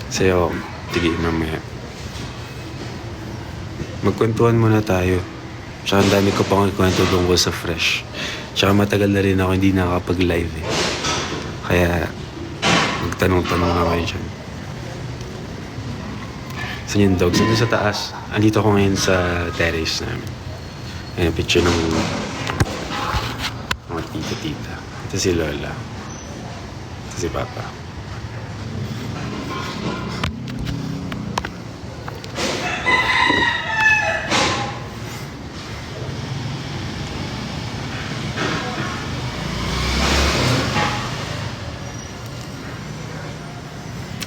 Sa'yo, sige, mamaya. Magkwentuhan muna tayo. Tsaka ang dami ko pang ikwento tungkol sa Fresh. Tsaka matagal na rin ako hindi nakakapag-live eh. Kaya, magtanong-tanong na kayo dyan. Saan yung dogs? Nandun sa taas. Andito ako ngayon sa terrace namin. Ayan, picture ng mga tita-tita. Ito si Lola. Ito si Papa.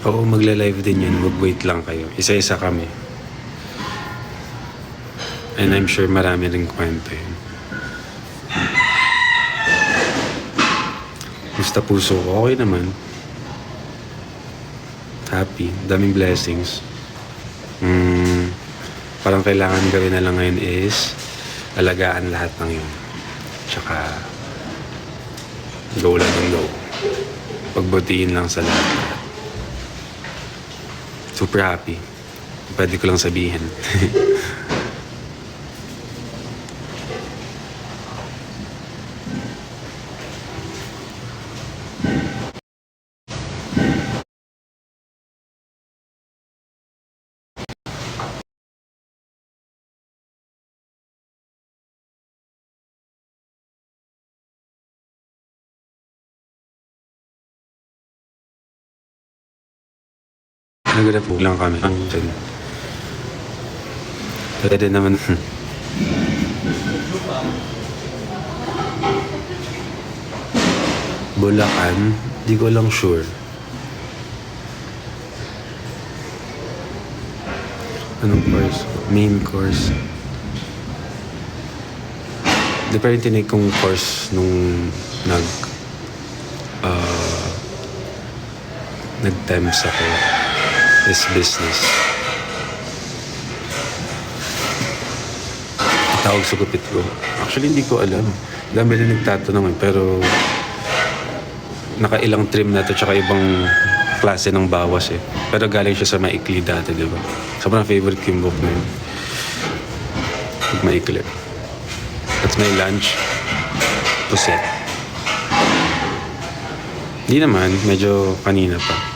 Oo, magla-live din yun. Mag-wait lang kayo. Isa-isa kami. And I'm sure marami rin kwento yun. Gusto puso ko, okay naman. Happy. Daming blessings. Parang kailangan gawin na lang ngayon is alagaan lahat ng yun. Tsaka go lang ng go. Pagbutiin lang sa lahat. Super happy. Pwede ko lang sabihin. Naganap lang kami. Pwede naman. Bulacan? Di ko lang sure. Anong course? Main course. Di pa rin tinake kong course nung nag-temps ako. Is business. Tawag sa gupit ko. Actually, hindi ko alam. Dami rin nagtatanong pero nakailang trim na to tsaka ibang klase ng bawas eh. Pero galing siya sa maikli dati, di ba? Sobrang favorite ko yung book na yun. Maikli. That's my lunch. Puset. Hindi naman. Medyo kanina pa.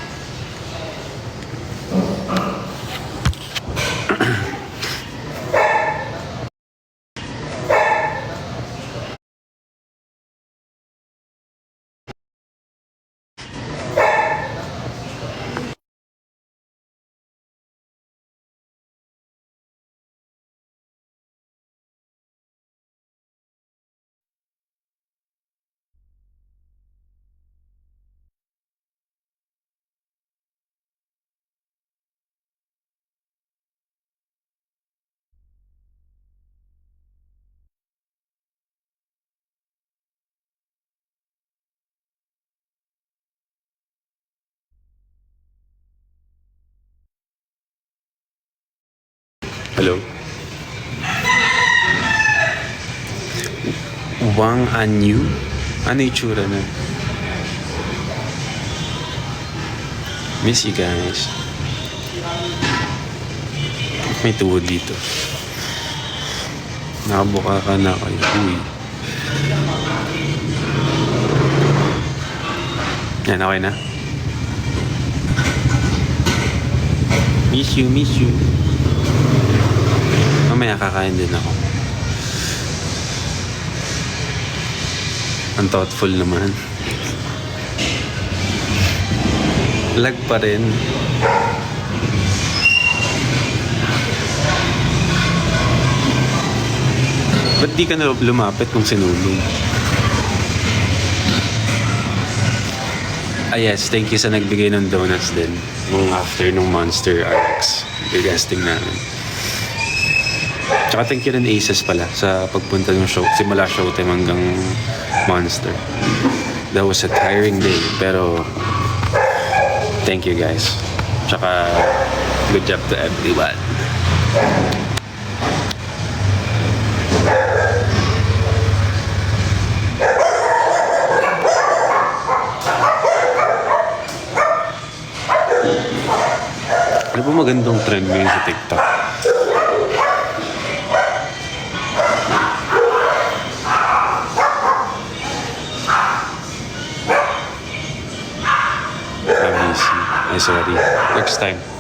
Hello? Wang Anyu? Ano yung tsura na? Miss you guys. May tuhod dito. Nakabuka ka na kayo. Uy. Yan, okay na? Miss you, miss you. Mamaya kakain din ako. Ang thoughtful naman. Lag pa rin. Ba't di ka na lumapit kung sinulong? Ah yes, thank you sa nagbigay ng donuts din. Nung after nung Monster RX. Bigasting namin. Tsaka thank you rin Aces pala sa pagpunta ng show. Simula showtime hanggang Monster. That was a tiring day. Pero thank you guys. Tsaka good job to everyone. Ano ba magandang trend ngayon sa TikTok? I'm busy. Ay, sorry. Next time.